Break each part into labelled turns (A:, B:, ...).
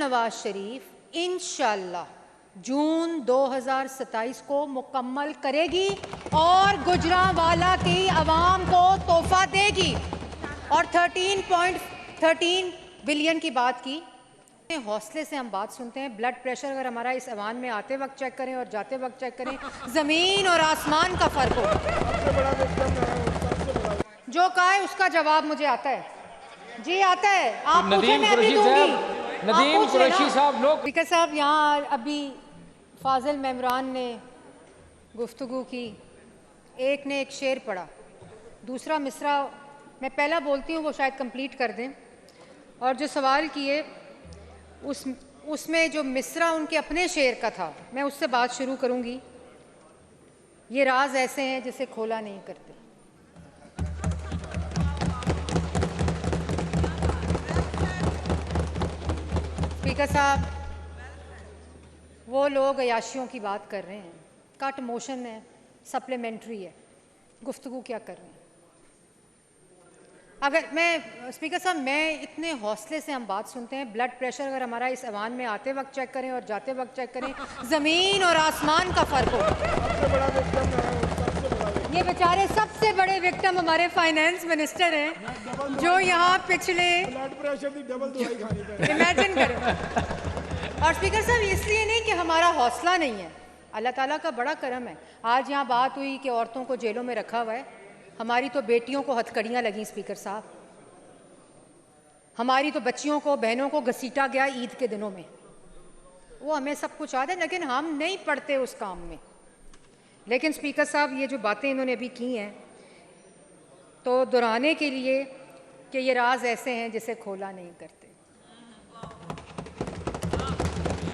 A: नवाज शरीफ इंशाअल्लाह जून 2027 को मुकम्मल करेगी और गुजरांवाला की आवाम को तोहफा देगी। और 13.13 बिलियन की बात की, हौसले से हम बात सुनते हैं। ब्लड प्रेशर अगर हमारा इस ऐवान में आते वक्त चेक करें और जाते वक्त चेक करें, जमीन और आसमान का फर्क हो। जो कहा है उसका जवाब मुझे आता है जी, आता है। आप पूछे, मैं अभी दूंगी। नदीम कुरैशी साहब, लोग स्पीकर साहब, यहाँ अभी फाजिल मेमरान ने गुफ्तगू की, एक ने एक शेर पढ़ा, दूसरा मिसरा मैं पहला बोलती हूँ वो शायद कंप्लीट कर दें। और जो सवाल किए उसमें जो मिसरा उनके अपने शेर का था, मैं उससे बात शुरू करूँगी। ये राज ऐसे हैं जिसे खोला नहीं करते। स्पीकर साहब, वो लोग अयाशियों की बात कर रहे हैं, कट मोशन है, सप्लीमेंट्री है, गुफ्तगू क्या कर रहे हैं। अगर मैं स्पीकर साहब, मैं इतने हौसले से हम बात सुनते हैं। ब्लड प्रेशर अगर हमारा इस ऐवान में आते वक्त चेक करें और जाते वक्त चेक करें, जमीन और आसमान का फर्क हो। ये बेचारे सबसे बड़े विक्टिम हमारे फाइनेंस मिनिस्टर हैं, जो यहाँ पिछले इमेजिन करें। और स्पीकर साहब, इसलिए नहीं कि हमारा हौसला नहीं है, अल्लाह ताला का बड़ा करम है। आज यहाँ बात हुई कि औरतों को जेलों में रखा हुआ है, हमारी तो बेटियों को हथकड़ियाँ लगीं। स्पीकर साहब, हमारी तो बच्चियों को, बहनों को घसीटा गया ईद के दिनों में। वो हमें सब कुछ याद है, लेकिन हम नहीं पढ़ते उस काम में। लेकिन स्पीकर साहब, ये जो बातें इन्होंने अभी की हैं, तो दोहराने के लिए कि ये राज ऐसे हैं जिसे खोला नहीं करते।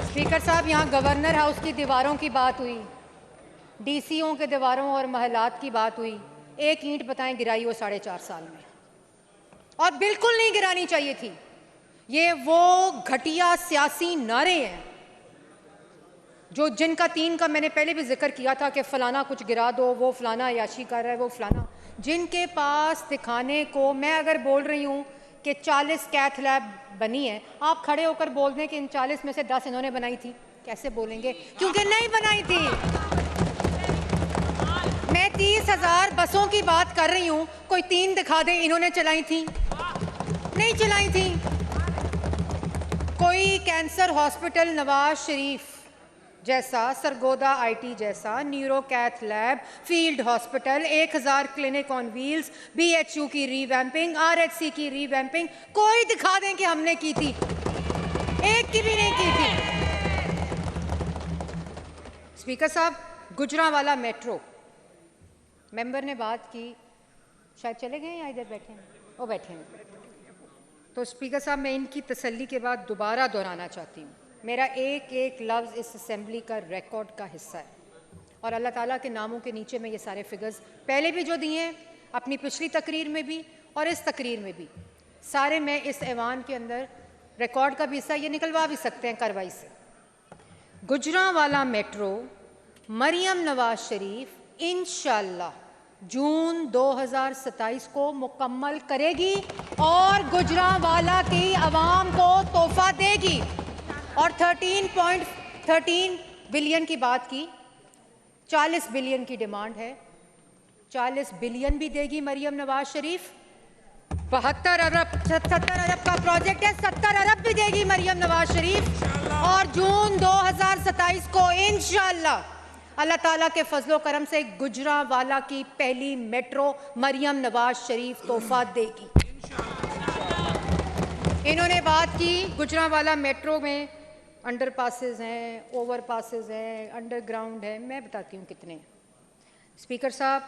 A: स्पीकर साहब, यहाँ गवर्नर हाउस की दीवारों की बात हुई, डीसीओ के दीवारों और महलात की बात हुई। एक ईंट बताएं गिराई हो 4.5 साल में, और बिल्कुल नहीं गिरानी चाहिए थी। ये वो घटिया सियासी नारे हैं जो जिनका 3 का मैंने पहले भी जिक्र किया था कि फलाना कुछ गिरा दो, वो फलाना अयाशी कर रहा है, वो फलाना, जिनके पास दिखाने को। मैं अगर बोल रही हूँ कि 40 कैथ लैब बनी है, आप खड़े होकर बोल दें कि इन 40 में से 10 इन्होंने बनाई थी, कैसे बोलेंगे? क्योंकि नहीं बनाई थी। मैं 30,000 बसों की बात कर रही हूँ, कोई 3 दिखा दे इन्होंने चलाई थी, नहीं चलाई थी। कोई कैंसर हॉस्पिटल नवाज शरीफ जैसा, सरगोदा आईटी जैसा, neuro cath lab, field hospital, 1000 clinic on wheels, BHU की रीवैम्पिंग, आरएचसी की रीवैम्पिंग, कोई दिखा दें कि हमने की थी, एक की भी नहीं की थी। स्पीकर साहब, गुजरांवाला मेट्रो, मेंबर ने बात की, शायद चले गए या इधर बैठे हैं, वो बैठे हैं। तो स्पीकर साहब, मैं इनकी तसल्ली के बाद दोबारा दोहराना चाहती हूँ, मेरा एक एक लफ्ज़ इस असेंबली का रिकॉर्ड का हिस्सा है, और अल्लाह ताला के नामों के नीचे मैं ये सारे फिगर्स पहले भी जो दिए हैं, अपनी पिछली तकरीर में भी और इस तकरीर में भी, सारे मैं इस ऐवान के अंदर रिकॉर्ड का भी हिस्सा, ये निकलवा भी सकते हैं कार्रवाई से। गुजरांवाला मेट्रो मरियम नवाज शरीफ इंशाअल्लाह जून 2027 को मुकम्मल करेगी और गुजरांवाला की आवाम को तोहफा देगी। और 13.13 बिलियन की बात की, 40 बिलियन की डिमांड है, 40 बिलियन भी देगी मरियम नवाज शरीफ। 72 अरब 70 अरब का प्रोजेक्ट है, 70 अरब भी देगी मरियम नवाज शरीफ। और जून 2027 को इंशाअल्लाह अल्लाह ताला के फजलो करम से गुजरांवाला की पहली मेट्रो मरियम नवाज शरीफ तोहफा देगी। इन्होंने बात की गुजरांवाला मेट्रो में अंडर पासेस हैं, ओवर पासेस हैं, अंडरग्राउंड है, मैं बताती हूँ कितने। स्पीकर साहब,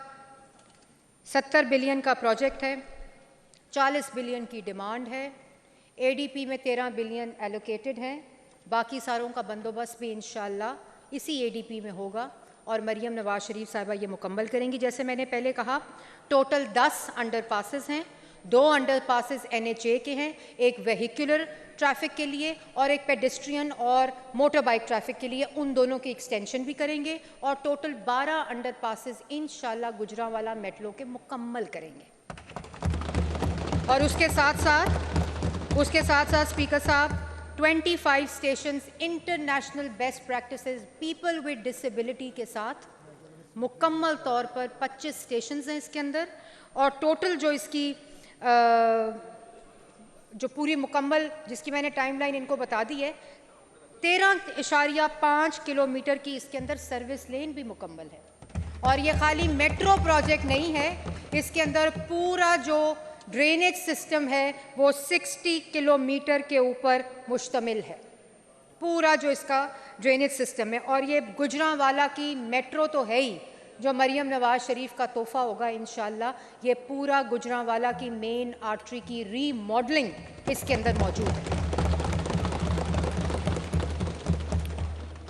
A: 70 बिलियन का प्रोजेक्ट है, 40 बिलियन की डिमांड है, एडीपी में 13 बिलियन एलोकेटेड हैं, बाकी सारों का बंदोबस्त भी इंशाअल्लाह इसी एडीपी में होगा और मरियम नवाज शरीफ साहिबा ये मुकम्मल करेंगी। जैसे मैंने पहले कहा, टोटल 10 अंडर पासेस हैं, 2 अंडर पासेस एनएचए के हैं, एक वेहिकुलर ट्रैफिक के लिए और एक पेडेस्ट्रियन और मोटर बाइक ट्रैफिक के लिए, उन दोनों की एक्सटेंशन भी करेंगे और टोटल 12 अंडर पासेस इंशाल्लाह गुजरांवाला मेट्रो के मुकम्मल करेंगे। और उसके साथ साथ स्पीकर साहब 25 stations international best practices people with disability के साथ, मुकम्मल तौर पर 25 स्टेशंस हैं इसके अंदर, और टोटल जो इसकी जो पूरी मुकम्मल जिसकी मैंने टाइमलाइन इनको बता दी है, 13.5 किलोमीटर की इसके अंदर सर्विस लेन भी मुकम्मल है। और ये खाली मेट्रो प्रोजेक्ट नहीं है, इसके अंदर पूरा जो ड्रेनेज सिस्टम है वो 60 किलोमीटर के ऊपर मुश्तमिल है, पूरा जो इसका ड्रेनेज सिस्टम है। और ये गुजरांवाला की मेट्रो तो है ही, जो मरियम नवाज शरीफ का तोहफा होगा इंशाल्लाह, ये पूरा गुजरांवाला की मेन आर्टरी की रीमॉडलिंग इसके अंदर मौजूद है।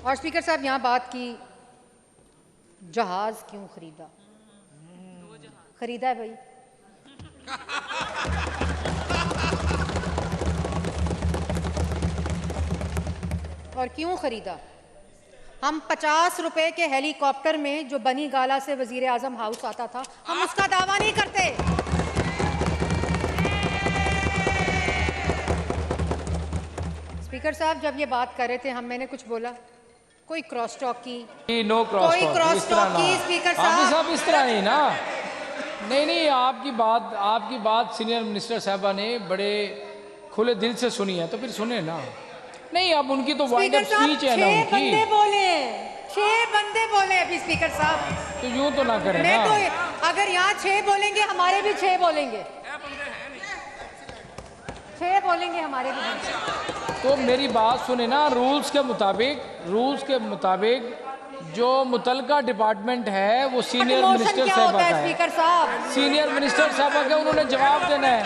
A: और स्पीकर साहब यहाँ बात की जहाज क्यों खरीदा, खरीदा है भाई। और क्यों खरीदा? हम 50 रुपए के हेलीकॉप्टर में जो बनी गाला से वजीर आजम हाउस आता था, हम उसका दावा नहीं करते। स्पीकर साहब जब ये बात कर रहे थे मैंने कुछ बोला, कोई क्रॉस टॉक की,
B: नो क्रॉस
A: कोई क्रॉस टॉक की स्पीकर
B: साहब इस तरह नहीं ना। नहीं, आपकी बात सीनियर मिनिस्टर साहबा ने बड़े खुले दिल से सुनी है, तो फिर सुने ना। नहीं, अब उनकी तो वाइंड अप स्पीच है ना उनकी।
A: 6 बंदे बोले अभी स्पीकर साहब,
B: तो यूं तो ना करें ना।
A: तो अगर यहाँ 6 बोलेंगे हमारे भी 6 बोलेंगे, 6 बोलेंगे हमारे भी।
B: तो मेरी बात सुने ना, रूल्स के मुताबिक जो मुतलका डिपार्टमेंट है वो सीनियर मिनिस्टर साहब का है। सीनियर मिनिस्टर साहब का उन्होंने जवाब देना है।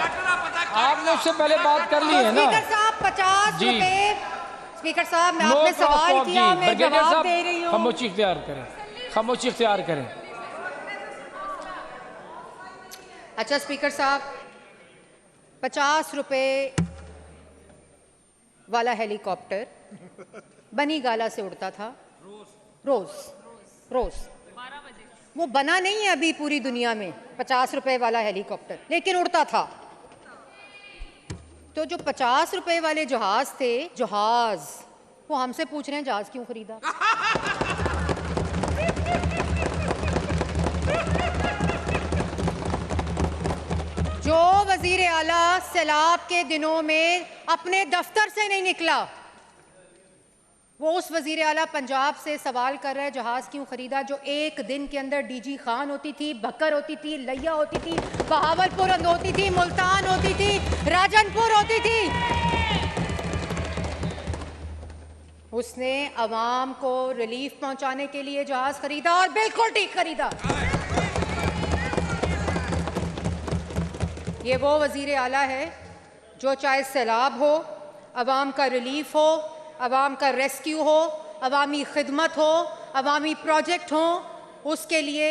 B: आपने उससे पहले बात कर ली है ना।
A: स्पीकर साहब 50 रुपए। स्पीकर साहब मैं आपने सवाल किया, मैं जवाब दे रही हूं।
B: खामोशी इख्तियार करें।
A: अच्छा स्पीकर साहब, 50 रुपए वाला हेलीकॉप्टर बनी गाला से उड़ता था रोज। वो बना नहीं है अभी पूरी दुनिया में 50 रुपए वाला हेलीकॉप्टर, लेकिन उड़ता था। तो जो 50 रुपए वाले जहाज थे, वो हमसे पूछ रहे हैं जहाज क्यों खरीदा। जो वजीर आला सैलाब के दिनों में अपने दफ्तर से नहीं निकला, वो उस वजीर आला पंजाब से सवाल कर रहा है जहाज क्यों खरीदा, जो एक दिन के अंदर डीजी खान होती थी, बकर होती थी, लैया होती थी, बहावलपुर होती थी, मुल्तान होती थी, राजनपुर होती थी। उसने अवाम को रिलीफ पहुंचाने के लिए जहाज खरीदा, और बिल्कुल ठीक खरीदा। ये वो वजीर आला है जो चाहे सैलाब हो, अवाम का रिलीफ हो, अवाम का रेस्क्यू हो, अवामी खिदमत हो, अवामी प्रोजेक्ट हो, उसके लिए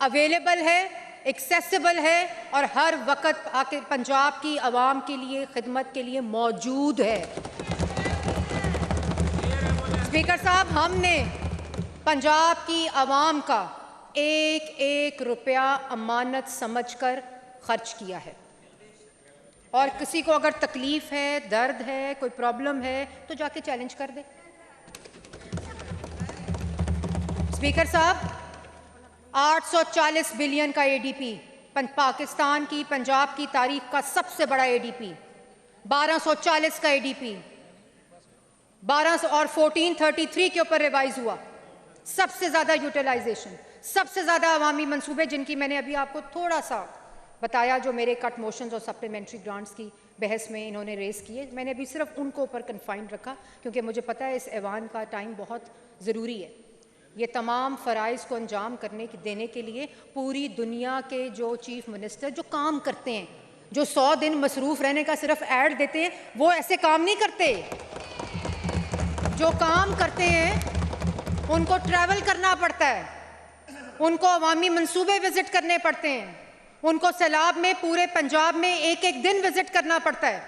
A: अवेलेबल है, एक्सेसिबल है, और हर वक्त आके पंजाब की अवाम के लिए खिदमत के लिए मौजूद है। स्पीकर साहब, हमने पंजाब की अवाम का एक रुपया अमानत समझकर खर्च किया है, और किसी को अगर तकलीफ है, दर्द है, कोई प्रॉब्लम है, तो जाके चैलेंज कर दे। स्पीकर साहब, 840 बिलियन का एडीपी, पाकिस्तान की पंजाब की तारीख का सबसे बड़ा एडीपी, 1240 का एडीपी, 1200 और 1433 के ऊपर रिवाइज हुआ। सबसे ज्यादा यूटिलाइजेशन, सबसे ज्यादा अवामी मंसूबे, जिनकी मैंने अभी आपको थोड़ा सा बताया, जो मेरे कट मोशंस और सप्लीमेंट्री ग्रांट्स की बहस में इन्होंने रेस किए, मैंने अभी सिर्फ उनको ऊपर कन्फाइंड रखा, क्योंकि मुझे पता है इस ऐवान का टाइम बहुत ज़रूरी है। ये तमाम फ़राइज़ को अंजाम देने के लिए पूरी दुनिया के जो चीफ मिनिस्टर जो काम करते हैं, जो 100 दिन मसरूफ़ रहने का सिर्फ ऐड देते हैं, वो ऐसे काम नहीं करते। जो काम करते हैं उनको ट्रैवल करना पड़ता है, उनको अवामी मंसूबे विज़िट करने पड़ते हैं, उनको सैलाब में पूरे पंजाब में एक दिन विजिट करना पड़ता है,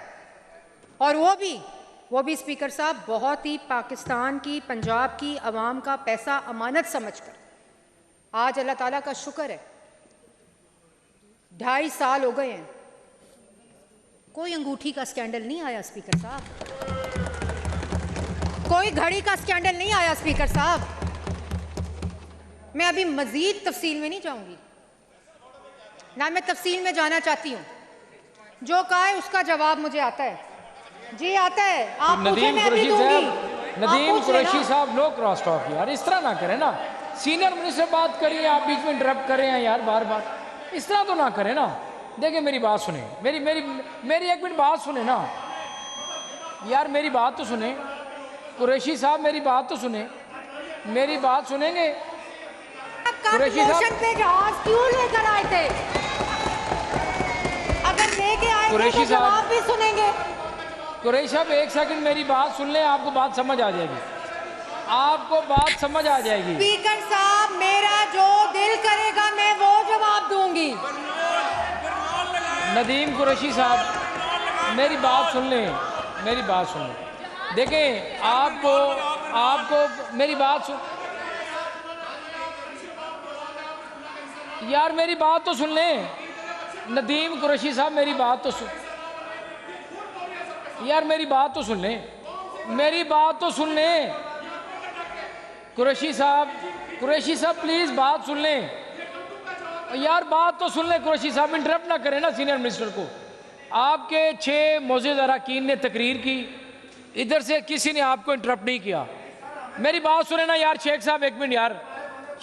A: और वो भी स्पीकर साहब बहुत ही पाकिस्तान की, पंजाब की अवाम का पैसा अमानत समझकर। आज अल्लाह ताला का शुक्र है 2.5 साल हो गए हैं, कोई अंगूठी का स्कैंडल नहीं आया स्पीकर साहब। कोई घड़ी का स्कैंडल नहीं आया स्पीकर साहब। मैं अभी मजीद तफसील में नहीं जाऊंगी, ना मैं तफसील में जाना चाहती हूँ। जो कहा है उसका जवाब मुझे आता है, जी आता है। आप
B: नदीम कुरैशी साहब, नो क्रॉस टॉक यार, इस तरह ना करें ना। सीनियर मिनिस्टर बात करिए, आप बीच में इंटरप्ट कर रहे हैं यार बार बार, इस तरह तो ना करें ना। देखिए मेरी बात सुने, मेरी मेरी मेरी एक मिनट बात सुने ना यार, मेरी बात तो सुने कुरैशी साहब, मेरी बात तो सुने, मेरी बात सुनेंगे? कुरैशी साहब
A: पे जहाज क्यों लेकर आए थे? अगर लेके आए
B: कुरैशी
A: तो जवाब भी सुनेंगे।
B: कुरैशी साहब एक सेकंड मेरी बात सुन लें, आपको बात समझ आ जाएगी, आपको बात समझ आ जाएगी।
A: स्पीकर साहब, मेरा जो दिल करेगा मैं वो जवाब दूंगी।
B: नदीम कुरैशी साहब मेरी बात सुन लें, मेरी बात सुन लें। देखें आपको मेरी बात सुन यार, मेरी बात तो सुन लें। नदीम कुरैशी साहब मेरी बात तो सुन यार, मेरी बात तो सुन लें, मेरी बात तो सुन लें। कुरैशी साहब प्लीज बात सुन लें यार, बात तो सुन लें। कुरैशी साहब इंटरप्ट ना करें ना सीनियर मिनिस्टर को। आपके 6 मोअज़्ज़िज़ अरकान ने तकरीर की, इधर से किसी ने आपको इंटरप्ट नहीं किया। मेरी बात सुने ना यार। शेख साहब एक मिनट यार,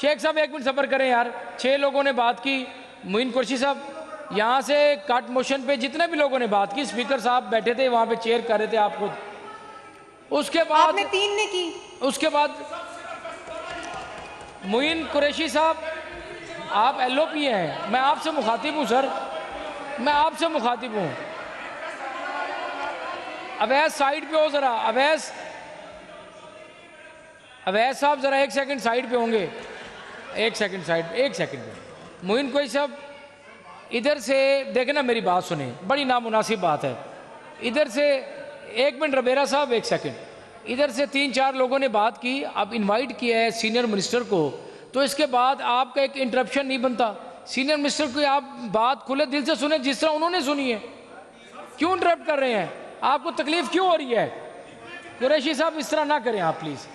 B: शेख साहब एक मिनट सब्र करें यार। 6 लोगों ने बात की, मोइन कुरैशी साहब यहाँ से कट मोशन पे जितने भी लोगों ने बात की, स्पीकर साहब बैठे थे वहाँ पे, चेयर कर रहे थे आप खुद। उसके बाद
A: आपने 3 ने की।
B: उसके बाद मोइन कुरैशी साहब आप LOP हैं, मैं आपसे मुखातिब हूँ सर, मैं आपसे मुखातिब हूँ। अवैस साइड पे हो जरा, अवैस साहब जरा एक सेकंड साइड पे होंगे, एक सेकंड साइड, एक सेकंड पे। मोइन कुरैशी साहब इधर से देखे ना, मेरी बात सुने, बड़ी नामुनासिब बात है। इधर से एक मिनट, रबेरा साहब एक सेकंड। इधर से 3-4 लोगों ने बात की, अब इनवाइट किया है सीनियर मिनिस्टर को, तो इसके बाद आपका एक इंटरप्शन नहीं बनता। सीनियर मिनिस्टर को आप बात खुले दिल से सुने, जिस तरह उन्होंने सुनी है। क्यों इंटरप्ट कर रहे हैं? आपको तकलीफ क्यों हो रही है? कुरैशी साहब इस तरह ना करें आप प्लीज़।